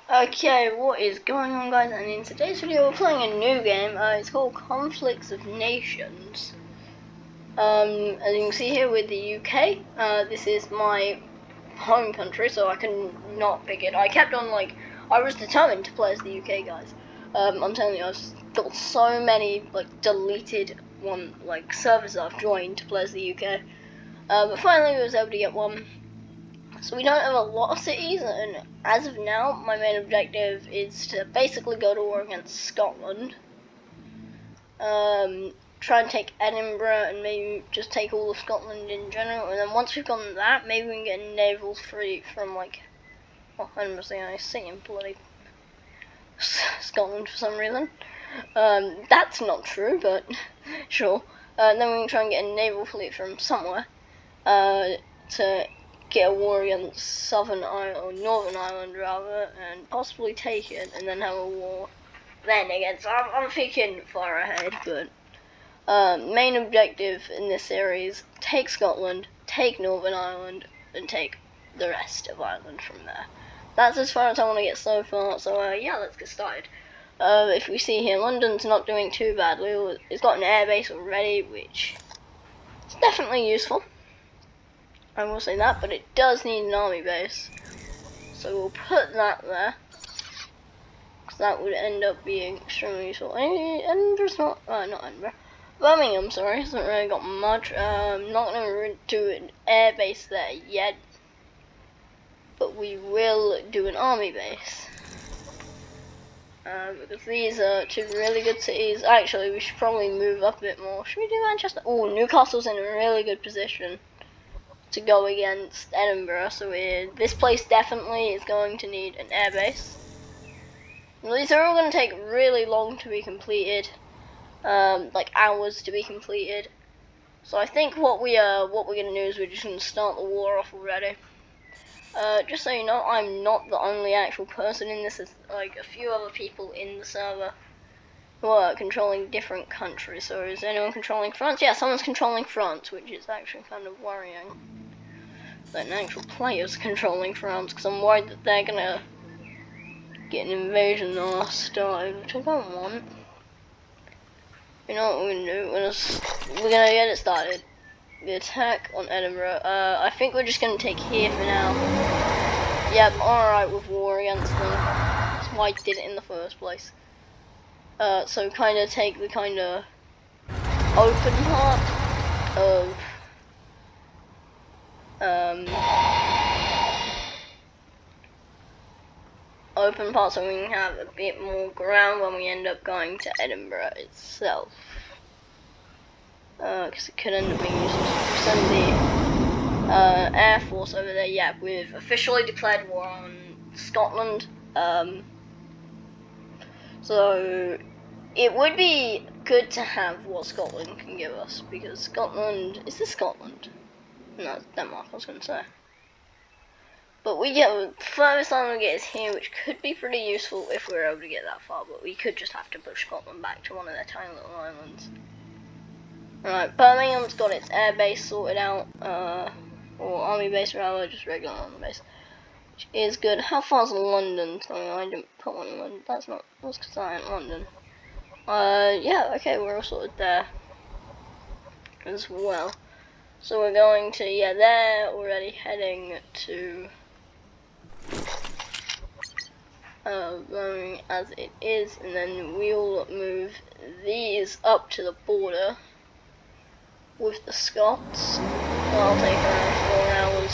Okay, what is going on, guys? And in today's video we're playing a new game. It's called Conflicts of Nations. As you can see here with the UK, this is my home country, so I can not pick it. I kept on, I was determined to play as the UK, guys. I'm telling you, I've got so many, deleted servers I've joined to play as the UK. But finally I was able to get one. So we don't have a lot of cities, and as of now, my main objective is to basically go to war against Scotland. Try and take Edinburgh, and maybe just take all of Scotland in general. And then once we've gotten that, maybe we can get a naval fleet from I'm saying bloody Scotland for some reason. That's not true, but sure. Then we can try and get a naval fleet from somewhere. To get a war against Southern Ireland, or Northern Ireland rather, and possibly take it, and then have a war then against. I'm thinking far ahead, but main objective in this series: take Scotland, take Northern Ireland, and take the rest of Ireland from there. That's as far as I want to get so far. So yeah, let's get started. If we see here, London's not doing too badly. It's got an airbase already, which is definitely useful. I will say that, but it does need an army base. So we'll put that there. Because that would end up being extremely useful. Edinburgh's not Edinburgh. Birmingham, sorry, hasn't really got much. Not going to do an air base there yet. But we will do an army base. Because these are two really good cities. Actually, we should probably move up a bit more. Should we do Manchester? Oh, Newcastle's in a really good position to go against Edinburgh, so this place definitely is going to need an airbase. These are all going to take really long to be completed, like hours to be completed. So I think what we're going to do is we're just going to start the war off already. Just so you know, I'm not the only actual person in this. There's like a few other people in the server who are controlling different countries. So is anyone controlling France? Yeah, someone's controlling France, which is actually kind of worrying. An actual player's controlling France, because I'm worried that they're gonna get an invasion on us started, which I don't want. You know what we're gonna do? We're gonna get it started. The attack on Edinburgh. I think we're just gonna take here for now. Yep, alright with war against them. That's why I did it in the first place. So kind of take the kind of open part of open part, so we can have a bit more ground when we end up going to Edinburgh itself. Because it could end up being useful. Send the Air Force over there. Yeah, we've officially declared war on Scotland. So it would be good to have what Scotland can give us, because Scotland, is this Scotland? No, it's Denmark, I was going to say. But we get the furthest island we get is here, which could be pretty useful if we're able to get that far, but we could just have to push Scotland back to one of their tiny little islands. Alright, Birmingham's got its air base sorted out, or army base rather, just regular army base, which is good. How far's London? Sorry, I didn't put one in London. That's because I ain't London. Yeah, okay, we're all sorted there as well. So we're going to, yeah, they're already heading to going as it is, and then we'll move these up to the border with the Scots. That'll take around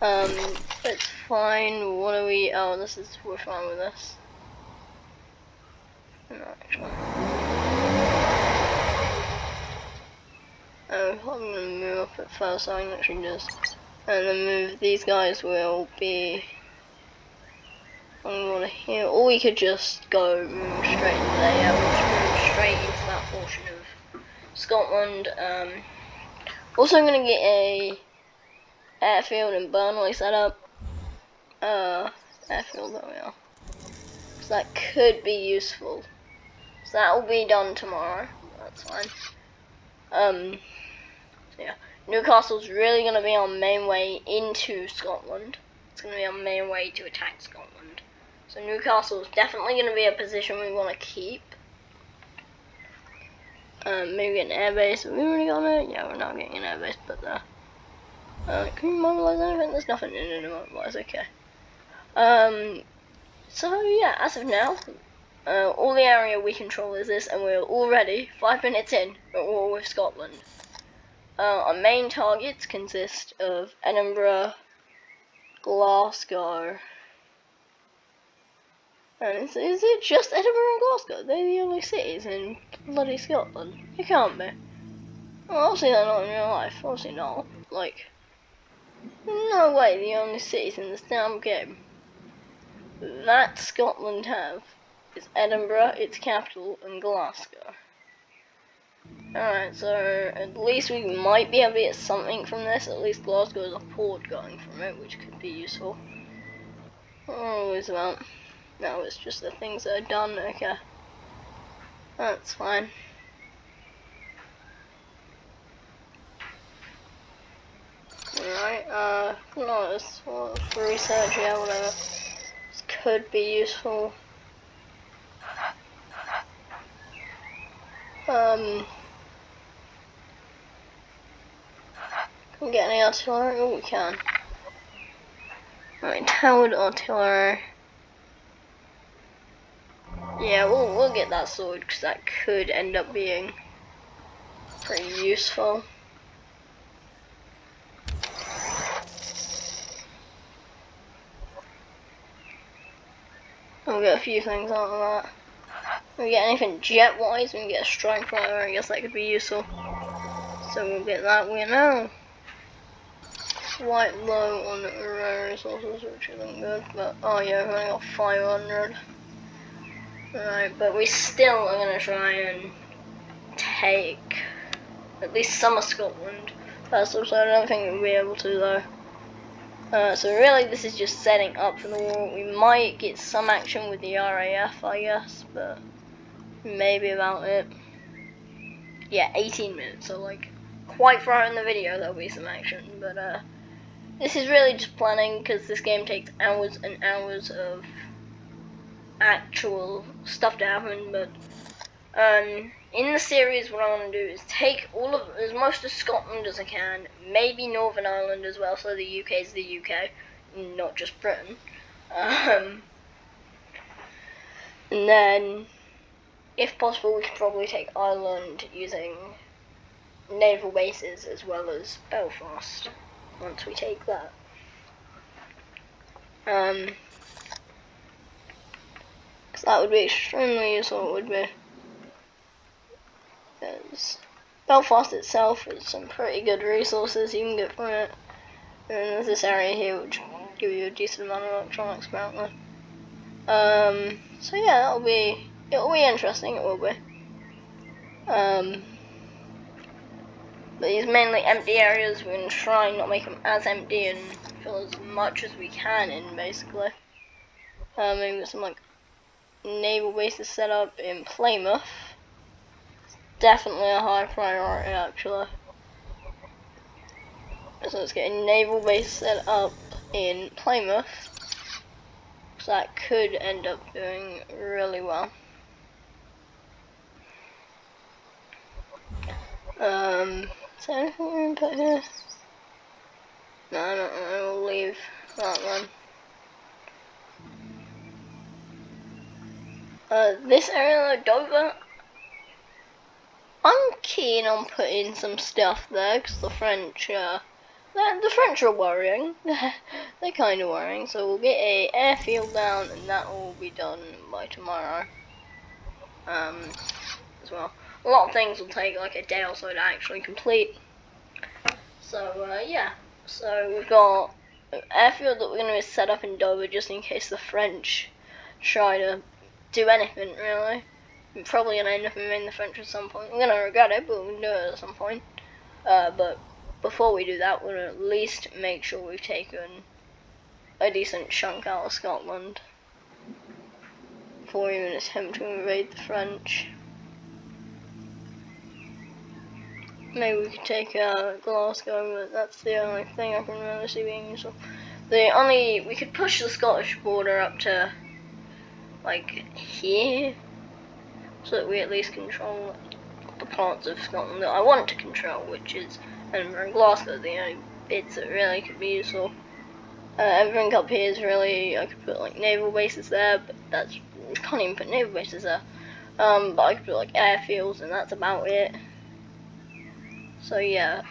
4 hours. It's fine. What are we? Oh, we're fine with this. No, actually. I'm gonna move up at first, so I can actually just, and then move these guys will be on here, or we could just go move straight into there. Yeah, we'll just move straight into that portion of Scotland. Also, I'm gonna get a airfield in Burnley set up. Airfield, there we are. So that could be useful. So that will be done tomorrow. That's fine. So yeah, Newcastle's really gonna be our main way into Scotland. It's gonna be our main way to attack Scotland. So Newcastle is definitely going to be a position we want to keep. Maybe get an airbase. Have we already got it? Yeah, we're not getting an airbase, but can you mobilize anything? There's nothing in it to mobilize, okay. So yeah, as of now, all the area we control is this, and we're already 5 minutes in at war with Scotland. Our main targets consist of Edinburgh, Glasgow, and is it just Edinburgh and Glasgow? They're the only cities in bloody Scotland. It can't be. Well, obviously they're not in real life. Obviously not. Like, no way the only cities in this damn game that Scotland have is Edinburgh, its capital, and Glasgow. Alright, so at least we might be able to get something from this. At least Glasgow has a port going from it, which could be useful. Oh, is about? No, it's just the things that are done. Okay, that's fine. Alright, no, it's research, yeah, whatever. This could be useful. Can we get any artillery? Oh, we can. Alright, towered artillery. Yeah, we'll get that sorted because that could end up being pretty useful. We'll get a few things out of that. If we get anything jet-wise, we can get a strike fighter. I guess that could be useful. So we'll get that. We're now quite low on rare resources, which isn't good. But oh yeah, we've only got 500. Right, but we still are gonna try and take at least some of Scotland. That's also I don't think we'll be able to though. So really this is just setting up for the war. We might get some action with the RAF, I guess, but maybe about it. Yeah, 18 minutes, so like quite far in the video there'll be some action, but this is really just planning because this game takes hours and hours of actual stuff to happen, but in the series what I want to do is take as most of Scotland as I can, maybe Northern Ireland as well, so the UK is the UK, not just Britain. And then, if possible, we could probably take Ireland using naval bases as well as Belfast, once we take that. Because that would be extremely useful, it would be. Because Belfast itself has some pretty good resources you can get from it. And there's this area here which will give you a decent amount of electronics apparently. So yeah, it'll be interesting, it will be. But these mainly empty areas, we're going to try and not make them as empty and fill as much as we can in, basically. Maybe with some like naval bases set up in Plymouth. Definitely a high priority actually. So let's get a naval base set up in Plymouth. So that could end up doing really well. Is there anything we can put here? No, I don't know, we'll leave that one. This area of Dover, I'm keen on putting some stuff there because the French are worrying. They're kind of worrying, so we'll get a airfield down, and that will be done by tomorrow. As well, a lot of things will take like a day or so to actually complete. So yeah, so we've got an airfield that we're going to set up in Dover just in case the French try to do anything really. We're probably going to end up invading the French at some point. We're going to regret it, but we'll do it at some point. But before we do that, we're going to at least make sure we've taken a decent chunk out of Scotland before we even attempt to invade the French. Maybe we could take Glasgow, but that's the only thing I can really see being useful. We could push the Scottish border up to like here, so that we at least control the parts of Scotland that I want to control, which is Edinburgh and Glasgow, the only bits that really could be useful. Everything up here is really, I could put like naval bases there, but that's, can't even put naval bases there. But I could put like airfields, and that's about it. So yeah,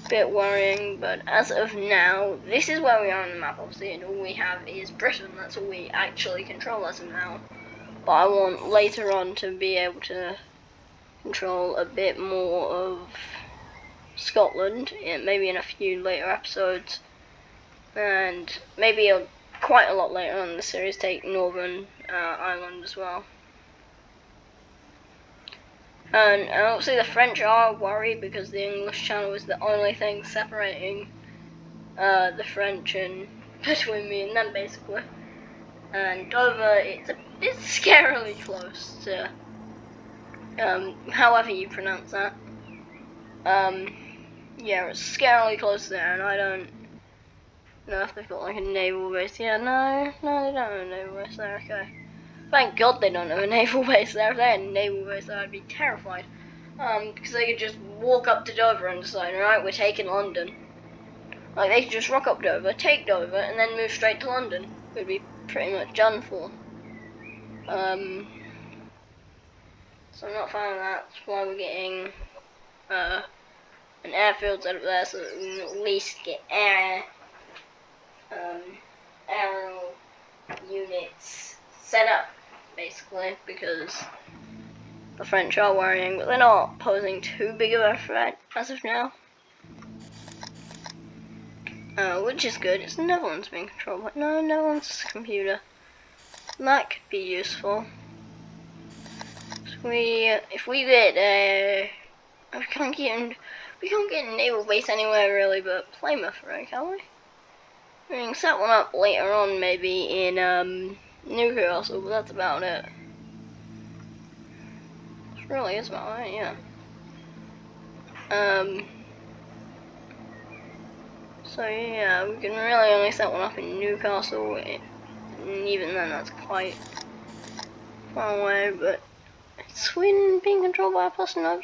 bit worrying, but as of now, this is where we are on the map, obviously, and all we have is Britain. That's all we actually control as of now. But I want later on to be able to control a bit more of Scotland, maybe in a few later episodes, and maybe quite a lot later on in the series take Northern Ireland as well. And obviously the French are worried because the English Channel is the only thing separating the French and between me and them, basically. And Dover, it's a bit scarily close to however you pronounce that. Yeah, it's scarily close there, and I don't know if they've got like a naval base. Yeah, no, they don't have a naval base there. Okay. Thank God they don't have a naval base there. If they had a naval base there, I'd be terrified. Because they could just walk up to Dover and decide, alright, we're taking London. Like, they could just rock up Dover, take Dover, and then move straight to London. We'd be pretty much done for. So I'm not fine with that. That's why we're getting an airfield out of there, so that we can at least get aerial units set up, basically, because the French are worrying, but they're not posing too big of a threat as of now. Which is good. It's the Netherlands being controlled, but no, Netherlands computer. That could be useful. So if we get we can't get a naval base anywhere really, but Plymouth, right? Can we? We can set one up later on, maybe in Newcastle, but that's about it. This really is about it, yeah. So yeah, we can really only set one up in Newcastle, and even then that's quite far away, but Sweden being controlled by a person? No,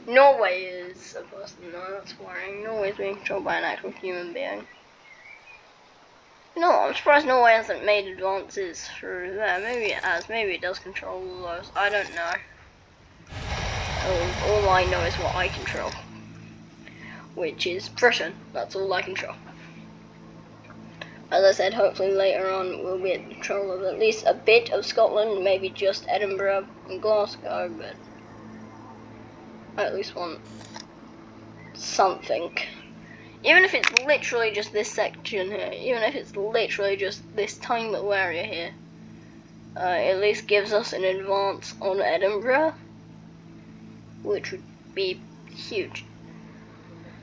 Norway is a person, no, that's worrying. Norway's being controlled by an actual human being. No, I'm surprised Norway hasn't made advances through there. Maybe it has, maybe it does control all those, I don't know. All I know is what I control, which is Britain. That's all I control. As I said, hopefully later on we'll be in control of at least a bit of Scotland, maybe just Edinburgh and Glasgow, but I at least want something. Even if it's literally just this section here, even if it's literally just this tiny little area here, at least gives us an advance on Edinburgh, which would be huge.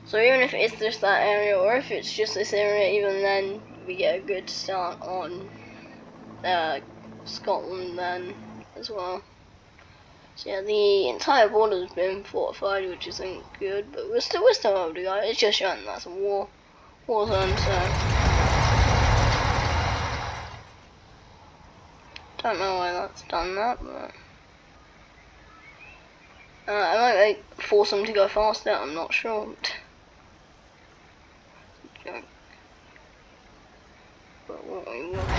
So even if it's just that area, or if it's just this area, even then we get a good start on Scotland then as well. So yeah, the entire border has been fortified, which isn't good, but we're still able to go. It's just showing that's a war zone, so don't know why that's done that, but I might like, force them to go faster. I'm not sure. But what we want.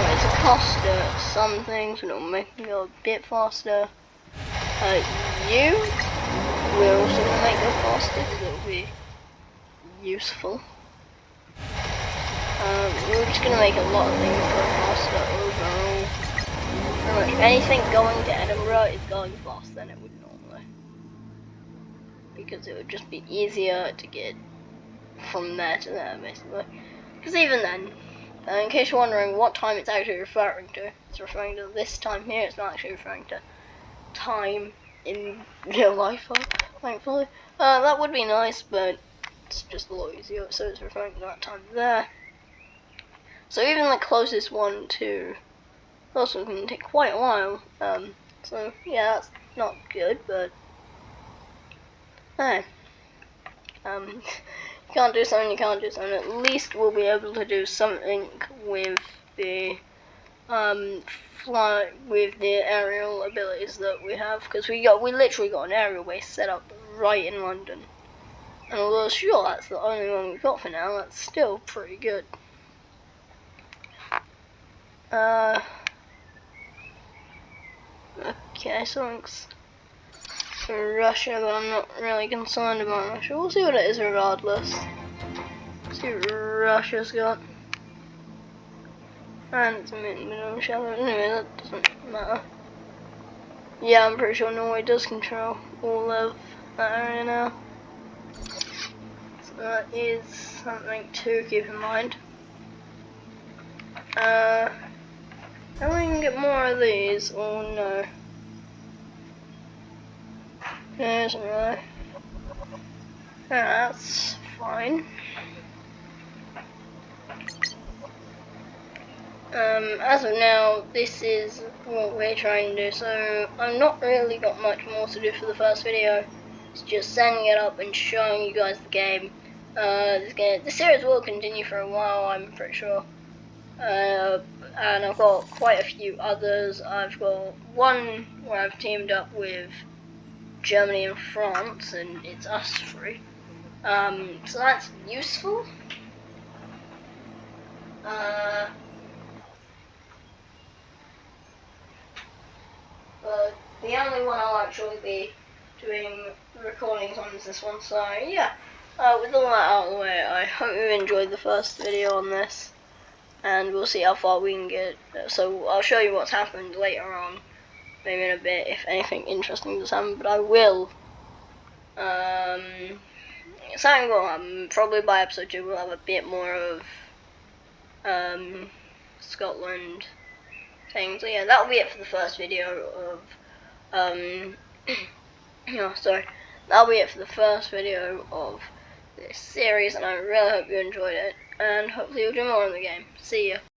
It's a cost to some things, and it'll make me go a bit faster. You will also going to make go faster, because it'll be useful. We're just going to make a lot of things go faster overall. Pretty much anything going to Edinburgh is going faster than it would normally, because it would just be easier to get from there to there, basically. Because even then, in case you're wondering what time it's actually referring to, it's referring to this time here. It's not actually referring to time in real life, thankfully. That would be nice, but it's just a lot easier, so it's referring to that time there. So even the closest one to also can take quite a while. So yeah, that's not good, but hey. can't do something, you can't do something. At least we'll be able to do something with the fly with the aerial abilities that we have, because we literally got an aerial base set up right in London. And although sure that's the only one we've got for now, that's still pretty good. Okay, something's for Russia, but I'm not really concerned about Russia. We'll see what it is regardless. See what Russia's got. And it's a minimum shadow. Anyway, that doesn't matter. Yeah, I'm pretty sure Norway does control all of that area now. So that is something to keep in mind. And we can get more of these. Oh no. There's no. That's fine. As of now, this is what we're trying to do, so I've not really got much more to do for the first video. It's just setting it up and showing you guys the game. The series will continue for a while, I'm pretty sure. And I've got quite a few others. I've got one where I've teamed up with Germany and France, and it's us three. So that's useful. But the only one I'll actually be doing recordings on is this one, so yeah. With all that out of the way, I hope you enjoyed the first video on this, and we'll see how far we can get. So I'll show you what's happened later on, maybe in a bit, if anything interesting does happen, but I will. Something will happen. Probably by episode 2 we'll have a bit more of Scotland things. So yeah, that'll be it for the first video of sorry, that'll be it for the first video of this series, and I really hope you enjoyed it, and hopefully you'll do more in the game. See ya.